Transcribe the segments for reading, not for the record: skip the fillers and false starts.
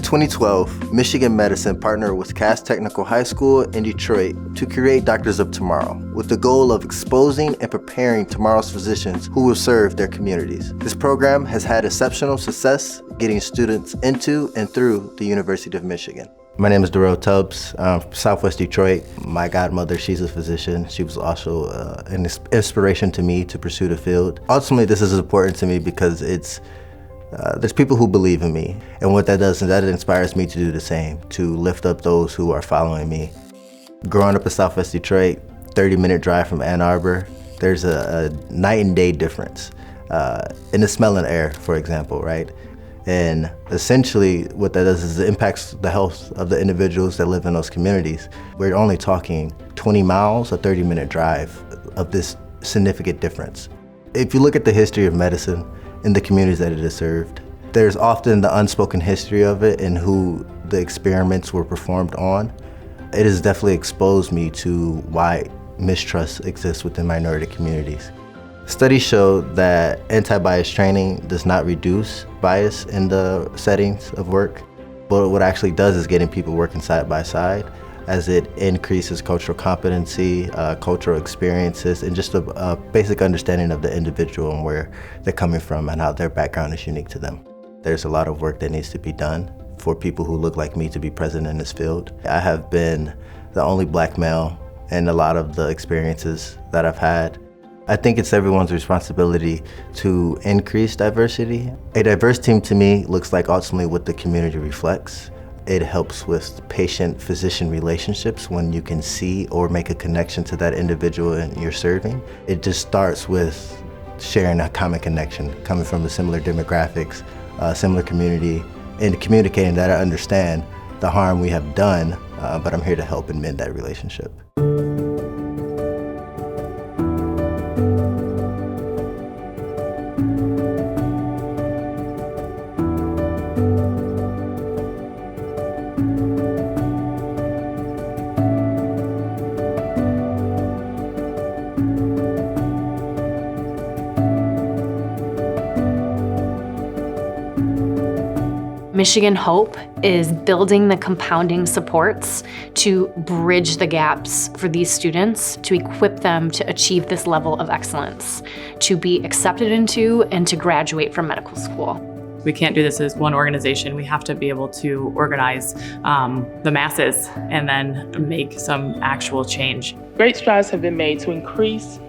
2012, Michigan Medicine partnered with Cass Technical High School in Detroit to create Doctors of Tomorrow, with the goal of exposing and preparing tomorrow's physicians who will serve their communities. This program has had exceptional success getting students into and through the University of Michigan. My name is Darrell Tubbs. I'm from Southwest Detroit. My godmother, she's a physician. She was also an inspiration to me to pursue the field. Ultimately, this is important to me because there's people who believe in me. And what that does is that it inspires me to do the same, to lift up those who are following me. Growing up in Southwest Detroit, 30-minute drive from Ann Arbor, there's a night and day difference in the smell and air, for example, right? And essentially what that does is it impacts the health of the individuals that live in those communities. We're only talking 20 miles, a 30-minute drive of this significant difference. If you look at the history of medicine in the communities that it has served, there's often the unspoken history of it and who the experiments were performed on. It has definitely exposed me to why mistrust exists within minority communities. Studies show that anti-bias training does not reduce bias in the settings of work, but what it actually does is getting people working side by side as it increases cultural competency, cultural experiences, and just a basic understanding of the individual and where they're coming from and how their background is unique to them. There's a lot of work that needs to be done for people who look like me to be present in this field. I have been the only black male in a lot of the experiences that I've had. I think it's everyone's responsibility to increase diversity. A diverse team to me looks like ultimately what the community reflects. It helps with patient-physician relationships when you can see or make a connection to that individual and you're serving. It just starts with sharing a common connection, coming from the similar demographics, similar community, and communicating that I understand the harm we have done, but I'm here to help and mend that relationship. Michigan Hope is building the compounding supports to bridge the gaps for these students, to equip them to achieve this level of excellence, to be accepted into and to graduate from medical school. We can't do this as one organization. We have to be able to organize the masses and then make some actual change. Great strides have been made to increase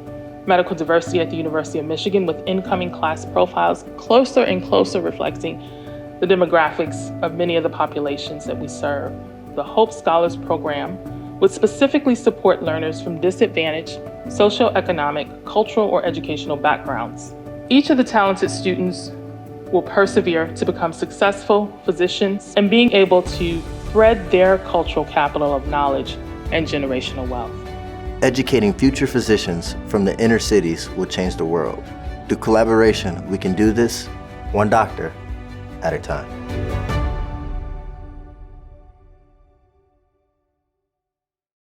medical diversity at the University of Michigan, with incoming class profiles closer and closer reflecting the demographics of many of the populations that we serve. The Hope Scholars Program would specifically support learners from disadvantaged socioeconomic, cultural, or educational backgrounds. Each of the talented students will persevere to become successful physicians and being able to thread their cultural capital of knowledge and generational wealth. Educating future physicians from the inner cities will change the world. Through collaboration, we can do this one doctor at a time.